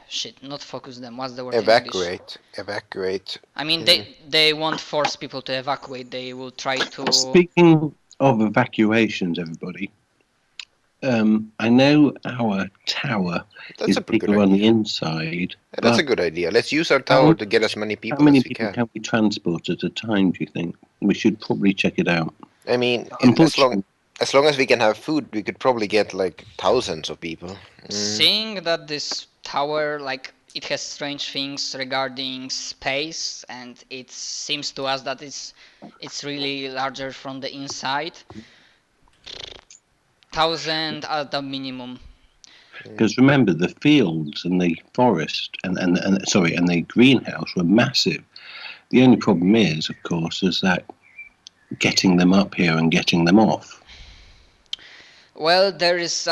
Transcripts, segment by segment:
shit, not focus them. What's the word? Evacuate. I mean, they won't force people to evacuate. They will try to. Speaking of evacuations, everybody, I know our tower That's is a pretty bigger good on the idea. inside. Yeah, that's a good idea. Let's use our tower to get as many How people many as we people can. can we transport at a time, do you think? We should probably check it out. I mean, Unfortunately, as long as we can have food, we could probably get like thousands of people. Seeing that this tower, like, it has strange things regarding space, and it seems to us that it's really larger from the inside. 1,000 at the minimum. because remember the fields and the forest and the greenhouse were massive. The only problem is, of course, is that getting them up here and getting them off. Well, there is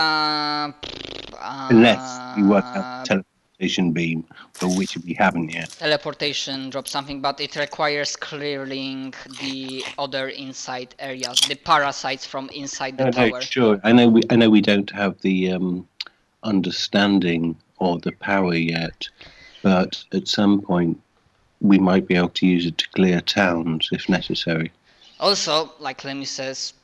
Unless you work out the teleportation beam, for which we haven't yet. teleportation drop something, but it requires clearing the other inside areas, the parasites from inside the tower. No, sure. I know we don't have the understanding or the power yet, but at some point we might be able to use it to clear towns if necessary. Also, like Lemmy says,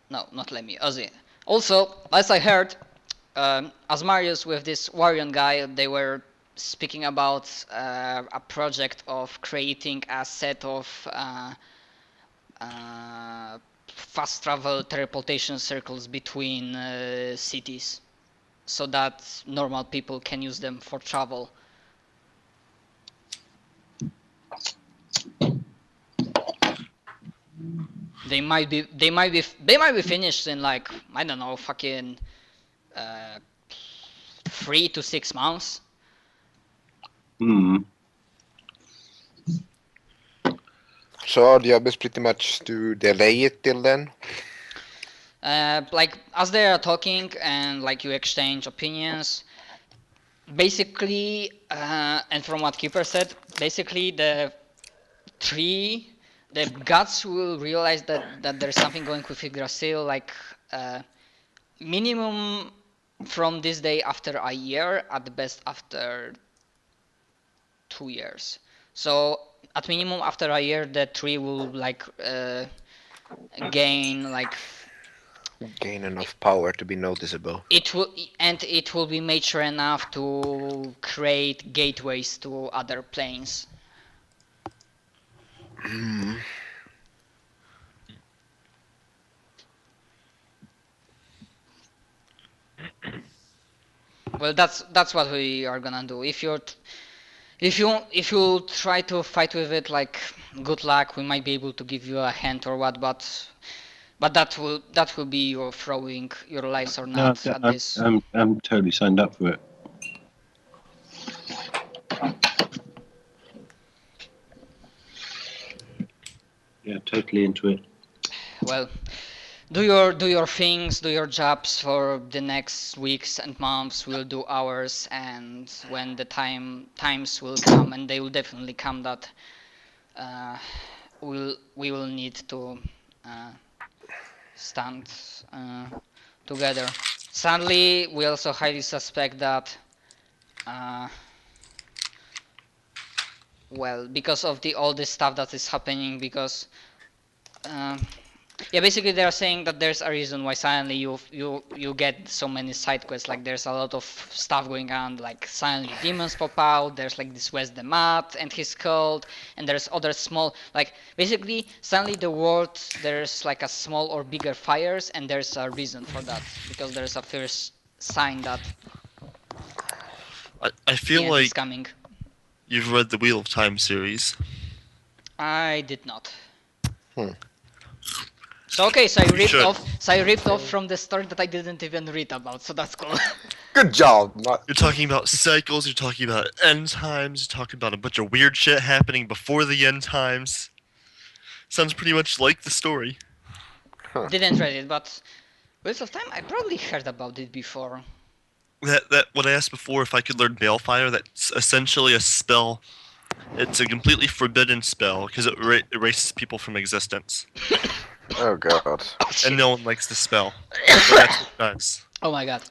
no, not Lemmy, Ozzy. Also, as I heard, Asmarius with this Warion guy, they were speaking about a project of creating a set of fast travel teleportation circles between cities, so that normal people can use them for travel. They might be finished in, like, I don't know, fucking 3 to 6 months. So our job is pretty much to delay it till then. Like, as they are talking and like you exchange opinions, basically, and from what Keeper said, basically the gods will realize that there's something going with Yggdrasil, like minimum from this day after a year, at the best after 2 years. So at minimum after a year, the tree will like gain enough power to be noticeable. It will be mature enough to create gateways to other planes. Well, that's what we are gonna do. If you try to fight with it, like, good luck. We might be able to give you a hand or what, but that will be your throwing your lives or not at this. I'm totally signed up for it. Yeah, totally into it. Well, do your things, do your jobs for the next weeks and months. We'll do ours, and when the times will come, and they will definitely come, that we will need to stand together. Sadly, we also highly suspect that well, because of all this stuff that is happening, because yeah, basically they are saying that there's a reason why suddenly you get so many side quests. Like, there's a lot of stuff going on, like suddenly demons pop out, there's like this West the Mat and his cult, and there's other small, like, basically suddenly the world, there's like a small or bigger fires, and there's a reason for that, because there's a first sign that I feel the end is coming. You've read the Wheel of Time series. I did not. So okay, so I ripped off from the story that I didn't even read about, so that's cool. Good job. You're talking about cycles, you're talking about end times, you're talking about a bunch of weird shit happening before the end times. Sounds pretty much like the story. Didn't read it, but Wheels of Time, I probably heard about it before. That what I asked before, if I could learn Balefire, that's essentially a spell. It's a completely forbidden spell because it erases people from existence. Oh god. And no one likes the spell. But that's what it does. Oh my god.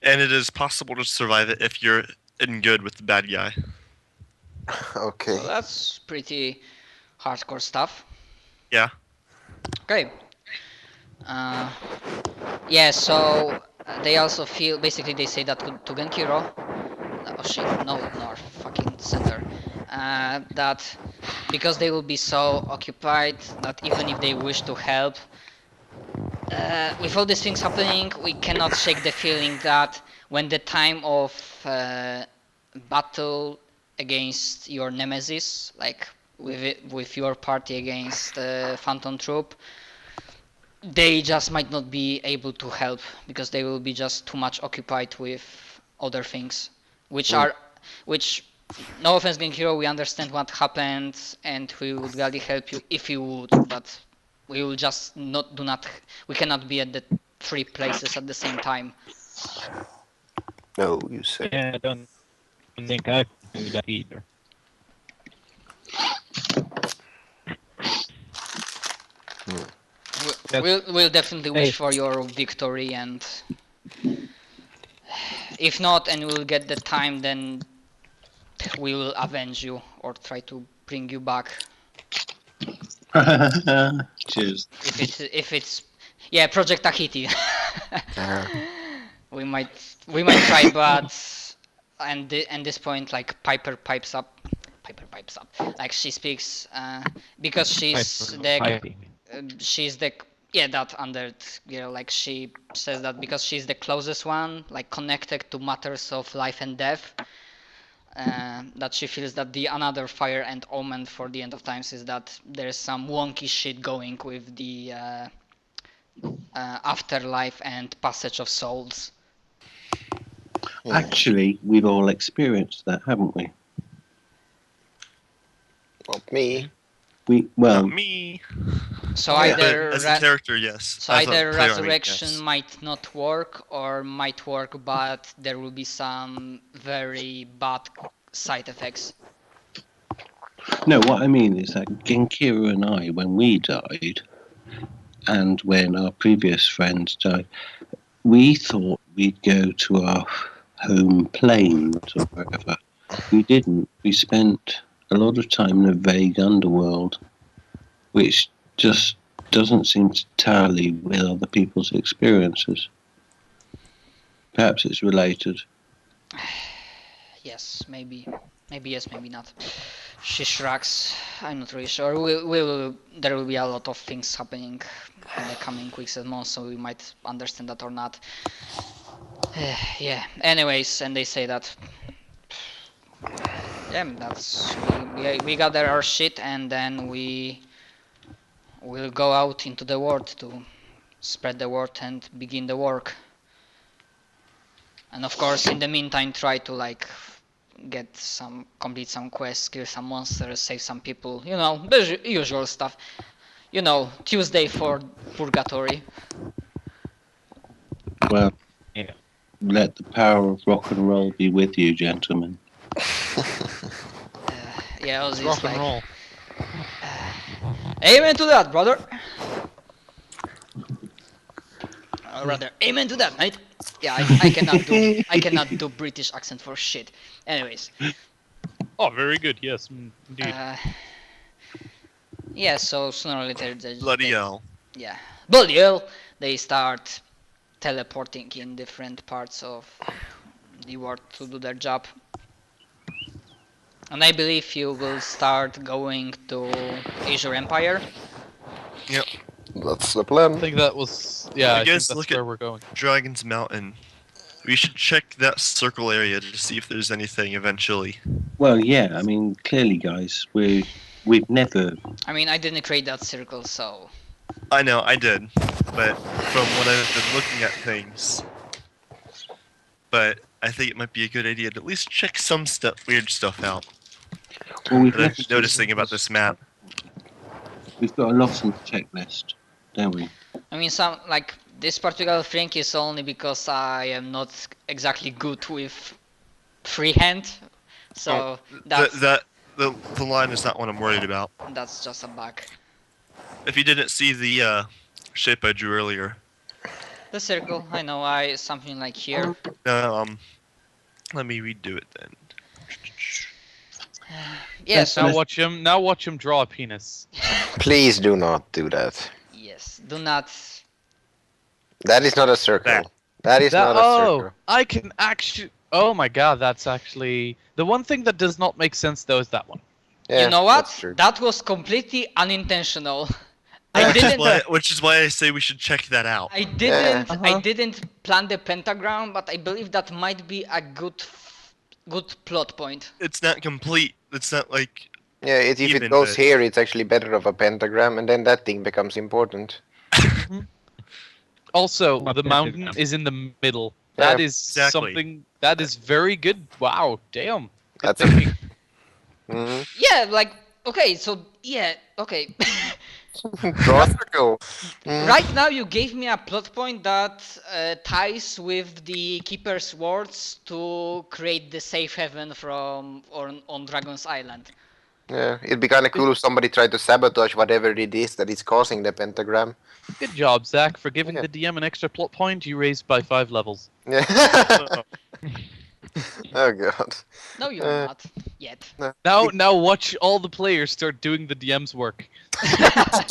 And it is possible to survive it if you're in good with the bad guy. Okay. So that's pretty hardcore stuff. Yeah. Okay. Yeah, so they also feel, basically they say that to Genkiro, oh shit, no, North, fucking center, that because they will be so occupied that even if they wish to help, with all these things happening, we cannot shake the feeling that when the time of battle against your nemesis, like with your party against the Phantom Troop, they just might not be able to help because they will be just too much occupied with other things, which no offense, Game Hero, we understand what happened and we would gladly help you if you would, but we will just we cannot be at the 3 places at the same time. No, you say. Yeah, I don't think I can do that either. We'll definitely wish for your victory, and if not and we'll get the time, then we will avenge you or try to bring you back. Cheers. If it's yeah, Project Tahiti. we might try, but and this point, like Piper pipes up, like she speaks because she's the that under, you know, like she says that because she's the closest one, like connected to matters of life and death, that she feels that the another fire and omen for the end of times is that there's some wonky shit going with the afterlife and passage of souls. Actually, we've all experienced that, haven't we? Well, me. Not me. So But either as a character, yes. so As a either player, I mean, resurrection yes. might not work or might work, but there will be some very bad side effects. No, what I mean is that Genkiro and I, when we died, and when our previous friends died, we thought we'd go to our home plains or wherever. We didn't. We spent a lot of time in a vague underworld, which just doesn't seem to tally with other people's experiences. Perhaps it's related. Yes, maybe yes, maybe not. She shrugs. I'm not really sure. There will be a lot of things happening in the coming weeks and months, so we might understand that or not. Yeah. Anyways, and they say that. Yeah, that's we gather our shit and then we will go out into the world to spread the word and begin the work. And of course, in the meantime, try to like complete some quests, kill some monsters, save some people. You know, the usual stuff. You know, Tuesday for Purgatory. Well, Yeah. let the power of rock and roll be with you, gentlemen. Yeah, Ozzy's Rock and like, roll. amen to that, brother. Or rather, amen to that, mate. Yeah, I cannot do British accent for shit. Anyways. Oh, very good. Yes, indeed. Yeah, so sooner or later Bloody hell. Yeah, bloody hell, they start teleporting in different parts of the world to do their job. And I believe you will start going to Azure Empire. Yep. That's the I plan. think that was yeah. I You think guys that's look where at we're going. Dragon's Mountain. We should check that circle area to see if there's anything eventually. Well, yeah, I mean, clearly, guys, we've never. I mean, I didn't create that circle, so I know, I did. But from what I've been looking at things. But I think it might be a good idea to at least check some weird stuff out. Well, we've That I'm never noticing about this map. We've got a lot on the checklist, don't we? I mean, some like this particular thing is only because I am not exactly good with freehand, so The line is not what I'm worried about. that's just a bug. If you didn't see the shape I drew earlier, the circle. I know. Something like here. Let me redo it then. Yeah. So Now watch him draw a penis. Please do not do that. yes. Do not. That is not a circle. That. That is not a circle. I can actually. Oh my god, that's actually the one thing that does not make sense though is that one. Yeah, You know what? that's true. That was completely unintentional. I didn't. Which is why I say we should check that out. I didn't. Uh-huh. I didn't plan the pentagram, but I believe that might be a good plot point. It's not complete. It's not like Yeah, if it Even goes bit. here, it's actually better of a pentagram, and then that thing becomes important. Also, What the mountain pentagram? is in the middle. Yeah, That is exactly. something that is very good. Wow, damn. Good That's thinking. Mhm. Yeah, like okay, so yeah, okay. Draw a circle. Right now, you gave me a plot point that ties with the Keeper's words to create the safe haven on Dragon's Island. Yeah, it'd be kind of cool if somebody tried to sabotage whatever it is that is causing the pentagram. Good job, Zach, for giving Yeah. the DM an extra plot point. You raised by 5 levels. Yeah. Oh god. No, you're Uh, not yet. Now watch all the players start doing the DM's work. Uh,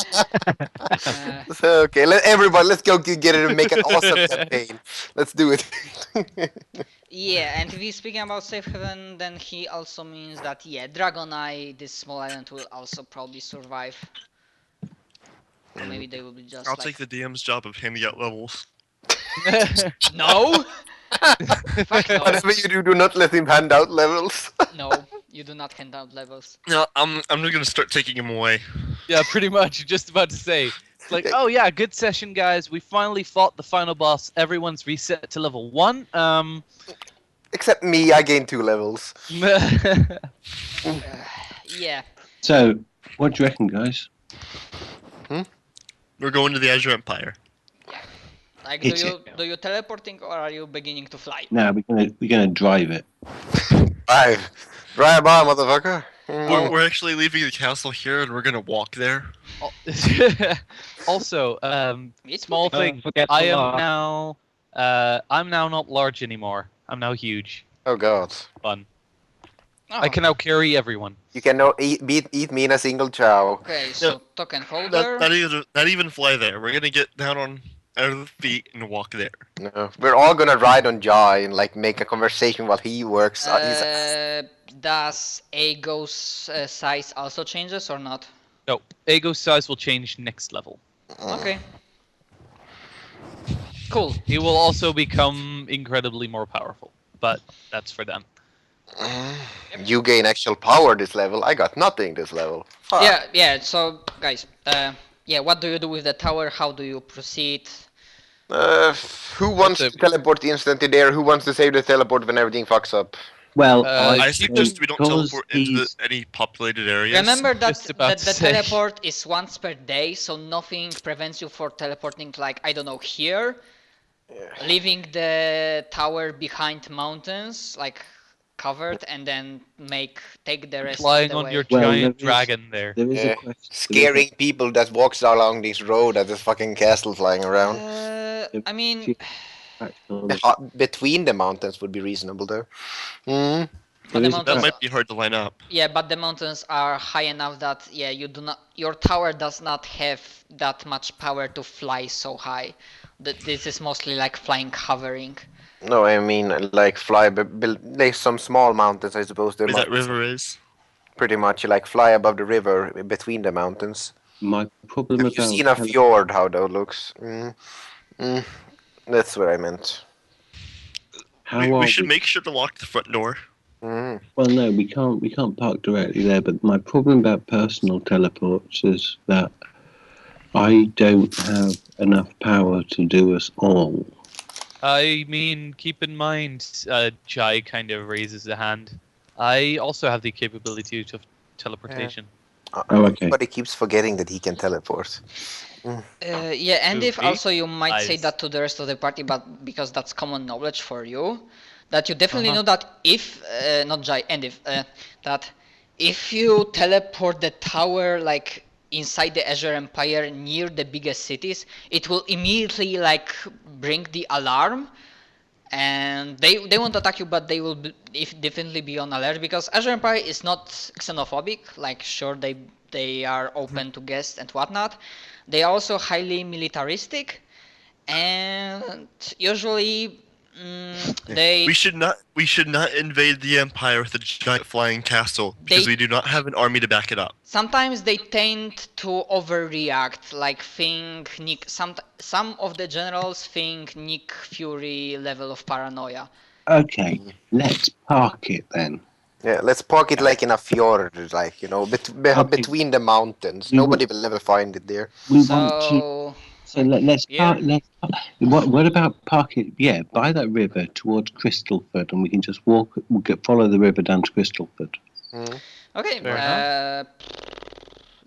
Okay, let's go get it and make an awesome campaign. Let's do it. yeah, and if he's speaking about safe haven, then he also means that yeah, Dragon Eye, this small island, will also probably survive. Or maybe they will be just I'll like take the DM's job of handing out levels. no. Fuck no. Whatever you do not let him hand out levels. No, you do not hand out levels. No, I'm just gonna start taking them away. Yeah, pretty much. Just about to say. It's like, oh yeah, good session, guys. We finally fought the final boss. Everyone's reset to level 1. Except me, I gained 2 levels. Yeah. So, what do you reckon, guys? We're going to the Azure Empire. Like, Hit do you teleporting or are you beginning to fly? No, we're gonna drive it. Drive on, motherfucker. We're actually leaving the castle here and we're gonna walk there. Also, It's small Don't thing. forget I to am laugh. now. I'm now not large anymore. I'm now huge. Oh god. Fun. Oh, I can now carry everyone. You can now eat me in a single chow. Okay, so token holder. Not even fly there. We're gonna get down on out of the feet and walk there. No, we're all gonna ride on Jai and like make a conversation while he works. Does Ago's size also changes or not? No, Ago's size will change next level. Okay. Cool. He will also become incredibly more powerful, but that's for them. You gain actual power this level. I got nothing this level. Fuck. Yeah. So guys, yeah, what do you do with the tower? How do you proceed? Who wants That's to teleport instantly there? Who wants to save the teleport when everything fucks up? Well, I think suggest we don't because teleport into he's- any populated areas. Remember that, Just about that to the say. teleport is once per day, so nothing prevents you for teleporting like I don't know here, leaving the tower behind mountains like covered, and then take the rest. Flying of the on way. your Well, giant there is- dragon there. there is Yeah. a question. Scaring people that walks along this road as a fucking castle flying around. I mean, Between the mountains would be reasonable though. Mm. but the There is a That mountains. might be hard to line up. Yeah, but the mountains are high enough that yeah, your tower does not have that much power to fly so high. This is mostly like flying, hovering. No, I mean like fly. There's some small mountains, I suppose. Where that river is. Pretty much like fly above the river between the mountains. My problem Have about you seen a fjord? How that looks? That's what I meant. how We are should make sure to lock the front door. Mm. Well, no, we can't park directly there. But my problem about personal teleports is that I don't have enough power to do us all. I mean, keep in mind, Jai kind of raises a hand. I also have the capability of teleportation. Oh, okay. Everybody keeps forgetting that he can teleport. Yeah, and if me, also you might say eyes. that to the rest of the party, but because that's common knowledge for you, that you definitely Uh-huh. know that if not Jai, and if that if you teleport the tower like inside the Azure Empire near the biggest cities, it will immediately like bring the alarm, and they won't attack you, but they will definitely be on alert, because Azure Empire is not xenophobic. Like, sure, they are open to guests and whatnot. They are also highly militaristic, and usually they We should not invade the Empire with a giant flying castle because They- we do not have an army to back it up. sometimes they tend to overreact, like think Nick. Some of the generals think Nick Fury level of paranoia. Okay, let's park it then. Yeah, let's park it like in a fjord, like, you know, Okay. between the mountains. We Nobody will ever find it there. We want to. So So let's Yeah. park. What about park it? Yeah, by that river towards Crystalford, and we can just follow the river down to Crystalford. Mm. okay, Fair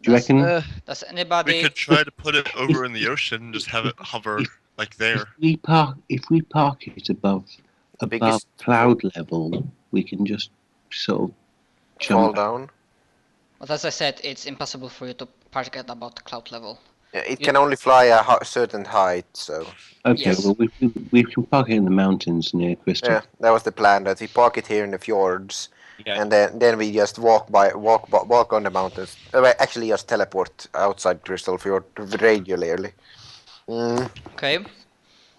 Do you reckon? does anybody? We could try to put it over in the ocean and just have it hover like there. If we park it above biggest- cloud level, we can just sort of Fall jump. down. But as I said, it's impossible for you to park at about cloud level. Yeah, it can only fly a certain height, so Okay, Yes. well we can park it in the mountains near Crystal. yeah, that was the plan. That we park it here in the fjords, Yeah. and then we just walk on the mountains. Well, actually, just teleport outside Crystal Fjord regularly. Mm. Okay,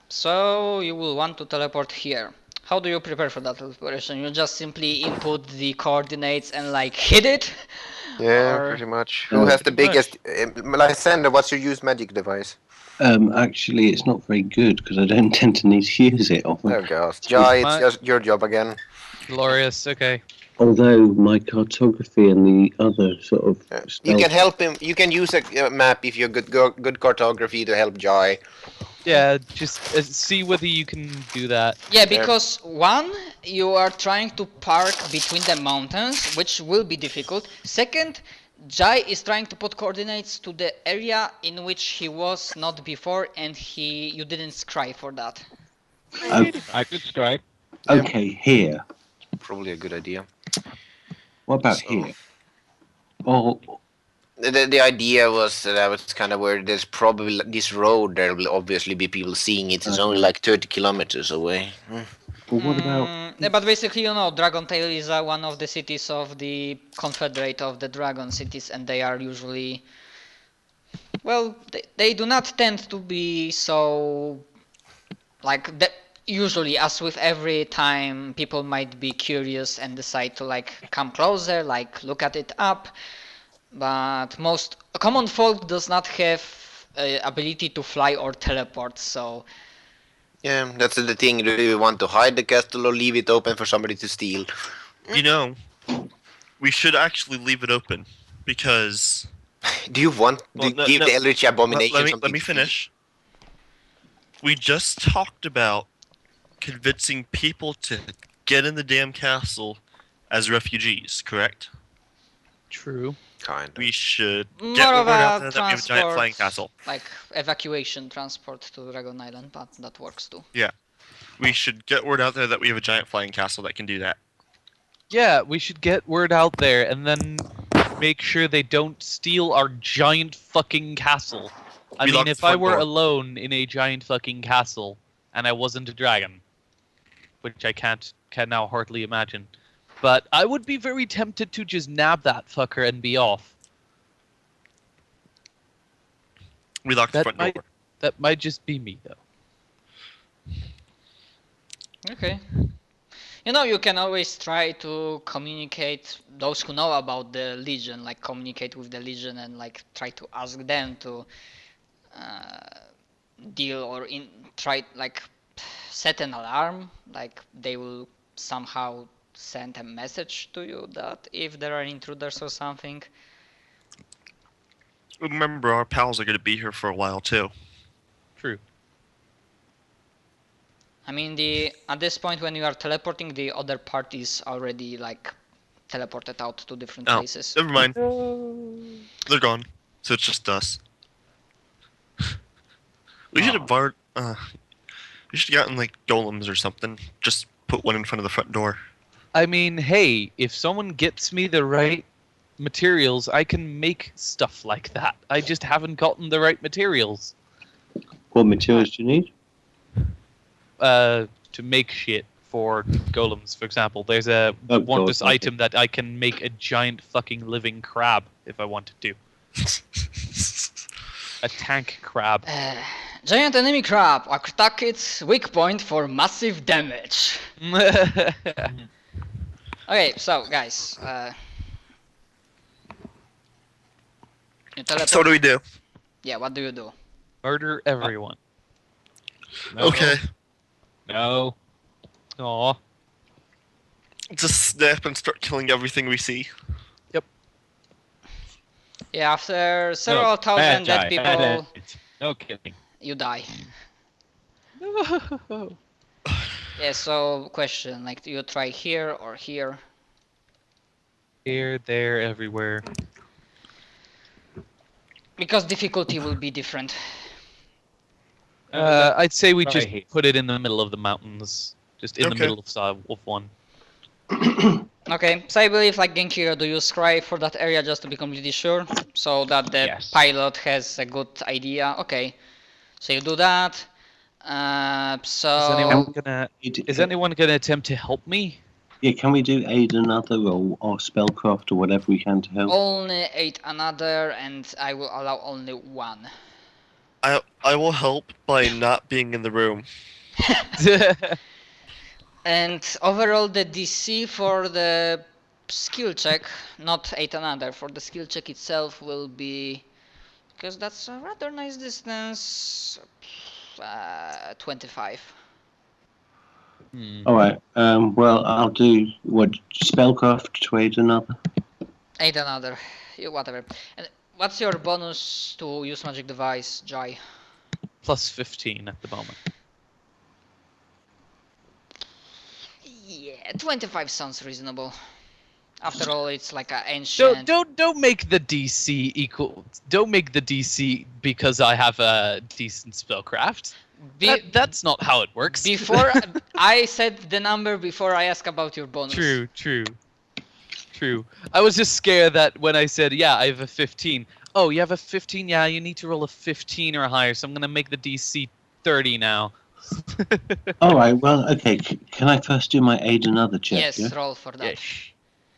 so you will want to teleport here. How do you prepare for that teleportation? You just simply input the coordinates and like hit it? Yeah, Or- pretty much. Who has the biggest? Lysander, what's your use magic device? Actually, it's not very good because I don't tend to need to use it often. Oh gosh, Jai, it's My- just your job again. Glorious. Okay. Although my cartography and the other sort of Yeah. You spells- can help him. You can use a map if you're good cartography to help Jai. Yeah. Just see whether you can do that. Yeah, because one, you are trying to park between the mountains, which will be difficult. Second, Jai is trying to put coordinates to the area in which he was not before, and you didn't scry for that. I could strike. Okay, here. Probably a good idea. What about So- here? Oh, The idea was that I was kind of where there's probably this road. There will obviously be people seeing it. It's only like 30 kilometers away. well, what about? Yeah, but basically, Dragon Tail is one of the cities of the Confederate of the Dragon Cities, and they are usually, well, they do not tend to be so, like, usually, as with every time, people might be curious and decide to, like, come closer, like, look at it up, but most common folk does not have ability to fly or teleport, so... Yeah, that's the thing. Do we want to hide the castle or leave it open for somebody to steal? You know, we should actually leave it open because Do you want Well, to no, give no. the Eldritch Abomination let me something to finish. We just talked about convincing people to get in the damn castle as refugees, correct? True. Kind of. We should More get of word out a there that we have a giant flying castle. like evacuation transport to Dragon Island, but that works too. We should get word out there that we have a giant flying castle that can do that. Yeah, we should get word out there and then make sure they don't steal our giant fucking castle. I We mean, locked if the I front were door. alone in a giant fucking castle and I wasn't a dragon, which I can now hardly imagine, but I would be very tempted to just nab that fucker and be off. We locked the That front might- door. That might just be me, though. Okay. You can always try to communicate, those who know about the Legion, like communicate with the Legion and like try to ask them to deal or try like set an alarm, like they will somehow send a message to you that if there are intruders or something. Remember, our pals are going to be here for a while too. True. I mean, at this point when you are teleporting, the other party is already like teleported out to different Oh, places. never mind. They're gone. So it's just us. We should have borrowed. We should have gotten like golems or something. Just put one in front of the front door. I mean, hey, if someone gets me the right materials, I can make stuff like that. I just haven't gotten the right materials. What materials do you need? To make shit for golems, for example. There's a wondrous item that I can make a giant fucking living crab if I wanted to. A tank crab. Giant enemy crab. Attack its weak point for massive damage. Okay, so guys, you teleport. So what do we do? Yeah, what do you do? Murder everyone. No. Okay. No. Aw. Just snap and start killing everything we see. Yeah, after several No, thousand bad dead guy, people, No kidding. you die. No. Yeah, so question, like, do you try here or here? Here, there, everywhere. Because difficulty will be different. I'd say we Right just here. put it in the middle of the mountains. Just in the Okay. middle of one. Okay, so I believe, like, Genkiro, do you scribe for that area just to be completely sure? So that the Yes. pilot has a good idea. Okay, so you do that. Is anyone gonna attempt to help me? Yeah, can we do aid another or spellcraft or whatever we can to help? Only 8 another, and I will allow only 1. I will help by not being in the room. And overall, the DC for the skill check, not 8 another, for the skill check itself will be, because that's a rather nice distance, 25. All right. Well, I'll do spellcraft to aid another. 8 another, whatever. And what's your bonus to use magic device, Jai? Plus 15 at the moment. Yeah, 25 sounds reasonable. After all, it's like an ancient. Don't make the DC equal. Don't make the DC because I have a decent spellcraft. That's not how it works. Before I said the number before I asked about your bonus. True. I was just scared that when I said, yeah, I have a 15. Oh, you have a 15? Yeah, you need to roll a 15 or higher, so I'm going to make the DC 30 now. All right. Well, okay. Can I first do my aid another check? Yes, Yeah? roll for that. Yes.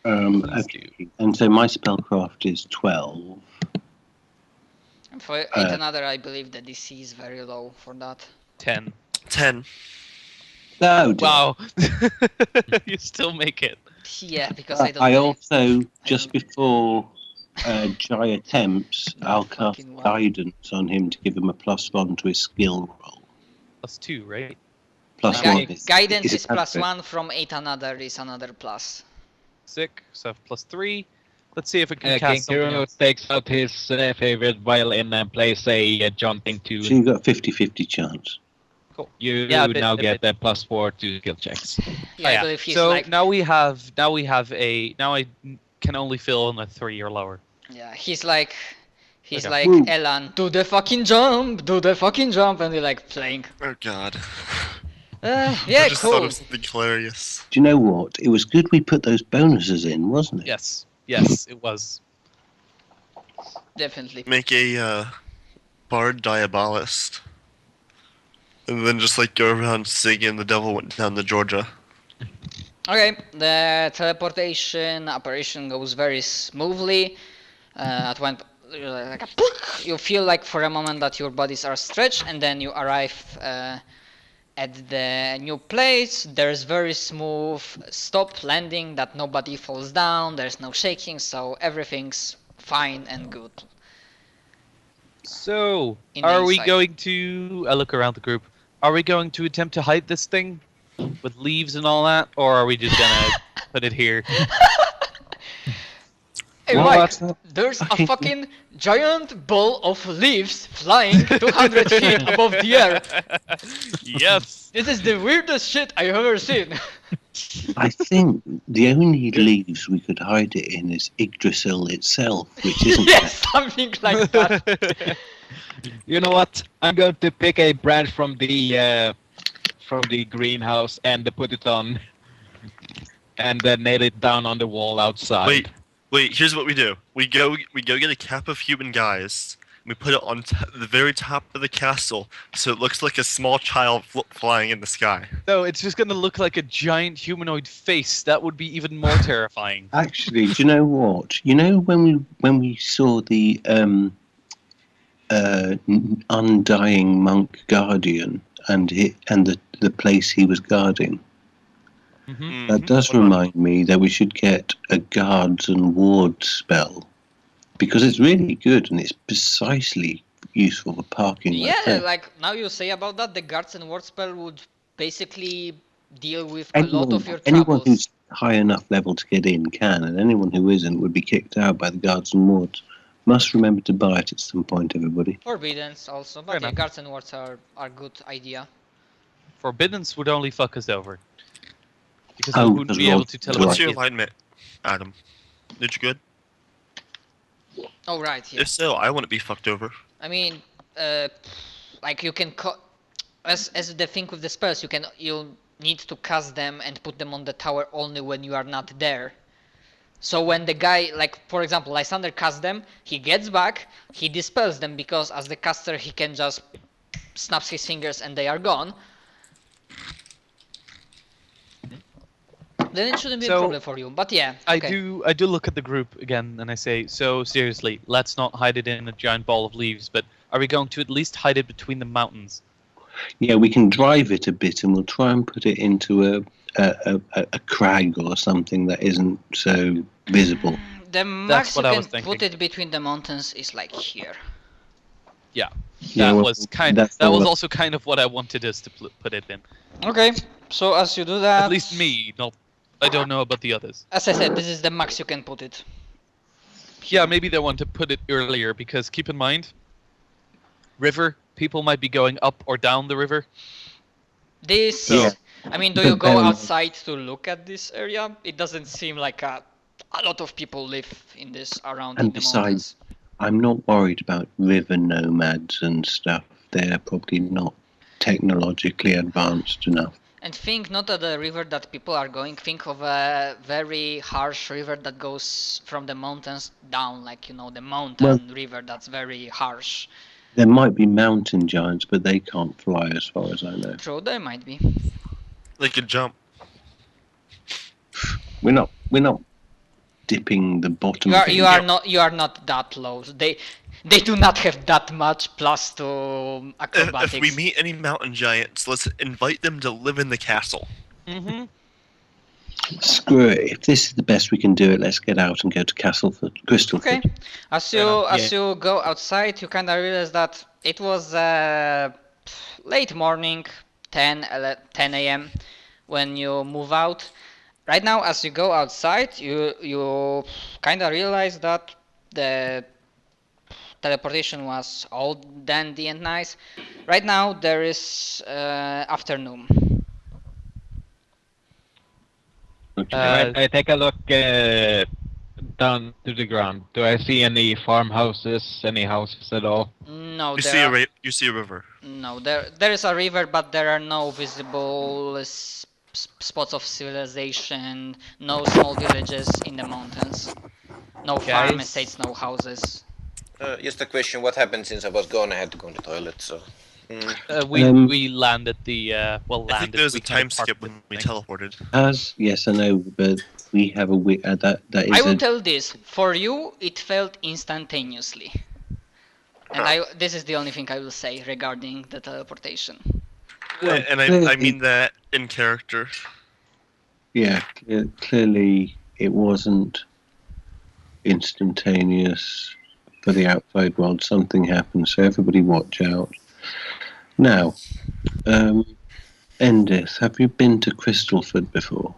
Okay. And so my spellcraft is 12. And for 8 another, I believe the DC is very low for that. 10. 10. No. dear. Wow. You still make it. Yeah, because I don't. I believe- also just before Jai attempts, I'll cast Fucking wow. guidance on him to give him a +1 to his skill roll. Plus 2, right? +1. Guidance Is it is plus perfect? 1 from 8 another is another plus. Sick. So I have plus 3. Let's see if it can cast King something Kuro else. takes out his favorite violin and plays a jaunting So tune. you've got a 50-50 chance. Cool. You Yeah, a bit, now a get bit. a +4 to skill checks. Yeah, I believe he's so like. now I can only fill in a 3 or lower. Yeah, he's like. He's Okay. like, Woo. Elan, do the fucking jump, and you're like playing. Oh god. Yeah, I just thought cool. of something hilarious. Do you know what? It was good we put those bonuses in, wasn't it? Yes, it was. Definitely. Make a bard diabolist. And then just like go around singing The Devil Went Down to Georgia. Okay, the teleportation operation goes very smoothly. At one, like a poof, you feel like for a moment that your bodies are stretched, and then you arrive at the new place. There's very smooth stop landing that nobody falls down. There's no shaking, so everything's fine and good. So, In the are we inside. going to... I look around the group. Are we going to attempt to hide this thing with leaves and all that? Or are we just gonna put it here? Hey, Well, Mike, that's- there's a fucking giant ball of leaves flying 200 feet above the air. Yes! This is the weirdest shit I've ever seen. I think the only leaves we could hide it in is Yggdrasil itself, which isn't. Yes, something like that. You know what? I'm going to pick a branch from the greenhouse and put it on, and then nail it down on the wall outside. Wait, Wait, here's what we do. We go get a cap of human guys. And we put it on the very top of the castle, so it looks like a small child flying in the sky. No, it's just gonna look like a giant humanoid face. That would be even more terrifying. Actually, do you know what? You know when we saw the undying monk guardian and the place he was guarding. Mm-hmm. That does What about- remind me that we should get a guards and wards spell, because it's really good and it's precisely useful for parking. Yeah, like that. like now you say about that, the guards and ward spell would basically deal with a lot of your anyone troubles. who's high enough level to get in can, and anyone who isn't would be kicked out by the guards and wards. Must remember to buy it at some point, everybody. Forbiddance also, Fair but yeah, enough. guards and wards are good idea. Forbiddance would only fuck us over. Because Oh, we wouldn't because be we're able all- to What's What's teleport. your in. alignment, Adam? Did you good? Oh right, yeah. If so, I want to be fucked over. I mean, like you can as the thing with the spells, you'll need to cast them and put them on the tower only when you are not there. So when the guy, like for example, Lysander casts them, he gets back, he dispels them because as the caster he can just snaps his fingers and they are gone. Then it shouldn't be a So, problem for you. But yeah, I okay. do look at the group again and I say, so seriously, let's not hide it in a giant ball of leaves, but are we going to at least hide it between the mountains? Yeah, we can drive it a bit, and we'll try and put it into a crag or something that isn't so visible. The max you what I can was thinking. put it between the mountains is like here. Yeah, That well, was kind. that's That all was that- also kind of what I wanted us to put it in. Okay, so as you do that, At least me, not. I don't know about the others. as I said, this is the max you can put it. Yeah, maybe they want to put it earlier because keep in mind, river people might be going up or down the river. This, Yeah. I mean, do But you go then- outside to look at this area? It doesn't seem like a lot of people live in this around And in the besides- mountains. I'm not worried about river nomads and stuff. They're probably not technologically advanced enough. And think not of the river that people are going, think of a very harsh river that goes from the mountains down, like, you know, the mountain river that's very harsh. There might be mountain giants, but they can't fly as far as I know. True, there might be. They could jump. We're not dipping the bottom. You are not that low. They do not have that much plus to acrobatics. If we meet any mountain giants, let's invite them to live in the castle. Mm-hmm. Screw it. If this is the best we can do it, let's get out and go to Crystalford. Okay. As you go outside, you kind of realize that it was late morning, 10 a.m. when you move out. Right now, as you go outside, you kind of realize that the teleportation was all dandy and nice. Right now, there is afternoon. Okay. I take a look down to the ground. Do I see any farmhouses, any houses at all? No, You there see a river. No, there is a river, but there are no visible spots of civilization, no small villages in the mountains, no farm Guys. estates, no houses. Just a question, what happened since I was gone? I had to go to the toilet, so... We landed the I think landed. there was we a kind time of parked skip the when we thing. teleported. Yes, I know, but we have a that is I will a, tell this, for you it felt instantaneously. And this is the only thing I will say regarding the teleportation. Well, And I clearly- mean that in character. yeah. Clearly, it wasn't instantaneous for the outside world. Something happened, so everybody watch out. Now, Endith, have you been to Crystalford before?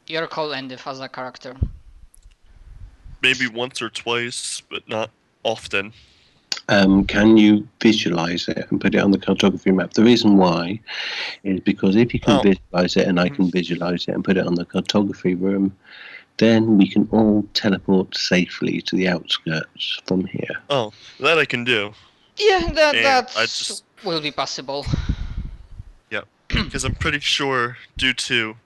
You're called Endif as a character. Maybe once or twice, but not often. Can you visualize it and put it on the cartography map? The reason why is because if you can Oh. visualize it and I can visualize it and put it on the cartography room, then we can all teleport safely to the outskirts from here. Oh, that I can do. Yeah, that Yeah, I just- will be possible. Because I'm pretty sure, due to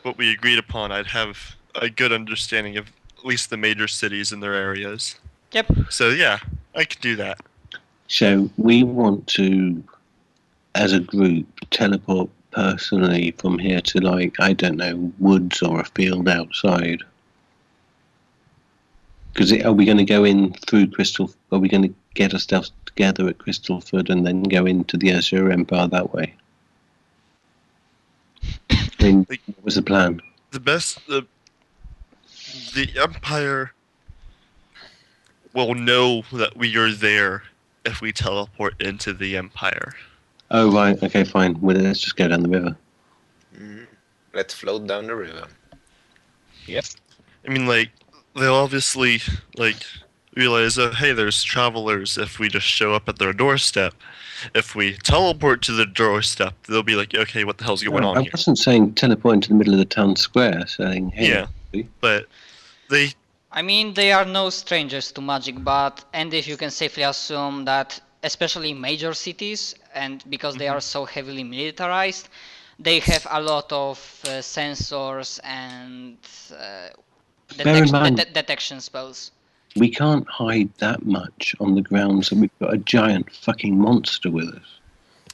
what we agreed upon, I'd have a good understanding of at least the major cities and their areas. Yep. So yeah, I could do that. So we want to, as a group, teleport personally from here to, like, I don't know, woods or a field outside. Because are we going to go in through Crystal? Are we going to get ourselves together at Crystalford and then go into the Azure Empire that way? I mean, what was the plan? The Empire will know that we are there if we teleport into the Empire. Oh, right. Okay, fine. Well, let's just go down the river. Let's float down the river. I mean, like, they'll obviously, like, realize, oh, hey, there's travelers if we just show up at their doorstep. If we teleport to the doorstep, they'll be like, okay, what the hell's going on I here? wasn't saying teleport into the middle of the town square, saying, hey. Yeah. But they... I mean, they are no strangers to magic, but if you can safely assume that, especially major cities, and because they are so heavily militarized, they have a lot of sensors and Bear in mind, detection spells. we can't hide that much on the ground, so we've got a giant fucking monster with us.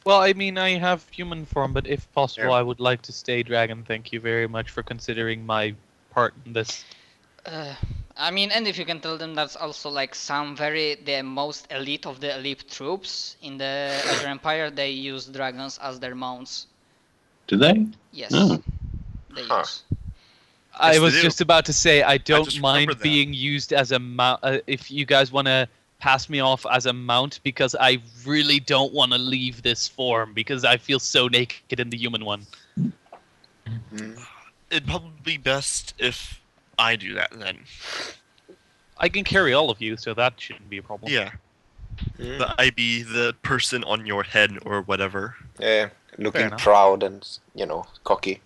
Well, I mean, I have human form, but if possible, Yeah. I would like to stay dragon. Thank you very much for considering my part in this. I mean, and if you can tell them that's also like the most elite of the elite troops in the Azure Empire, they use dragons as their mounts. Do they? Yes, Oh. they Huh. use. I Yes, was they do. just about to say I don't just mind remembered that. being used as a mount. If you guys want to pass me off as a mount, because I really don't want to leave this form because I feel so naked in the human one. It'd probably be best if I do that then. I can carry all of you, so that shouldn't be a problem. Yeah. That I be the person on your head or whatever. Yeah, looking enough. proud and, cocky.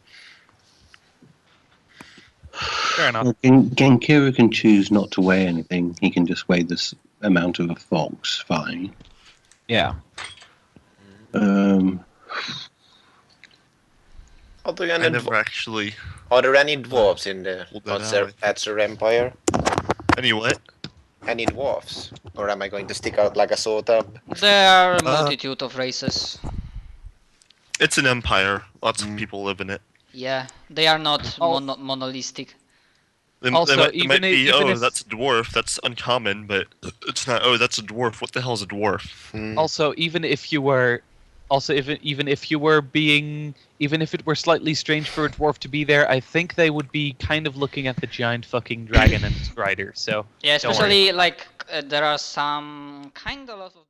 Fair enough. Genkira can choose not to weigh anything. He can just weigh this amount of a fox. Fine. Yeah. Are there I any, never actually... are there any dwarves in the Hold that out, I think. Azure Empire? Anyway, Any dwarves? Or am I going to stick out like a sore thumb? There are a multitude of races. it's an empire. Lots of people live in it. Yeah, they are not Oh. monolithic. They, Also, they might even be, if- even oh, if- that's a dwarf, that's uncommon, but it's not, oh, that's a dwarf, what the hell's a dwarf? Also, even if you were, even if you were being, even if it were slightly strange for a dwarf to be there, I think they would be kind of looking at the giant fucking dragon and its rider. So Yeah, Don't worry. especially like there are some kind of lot of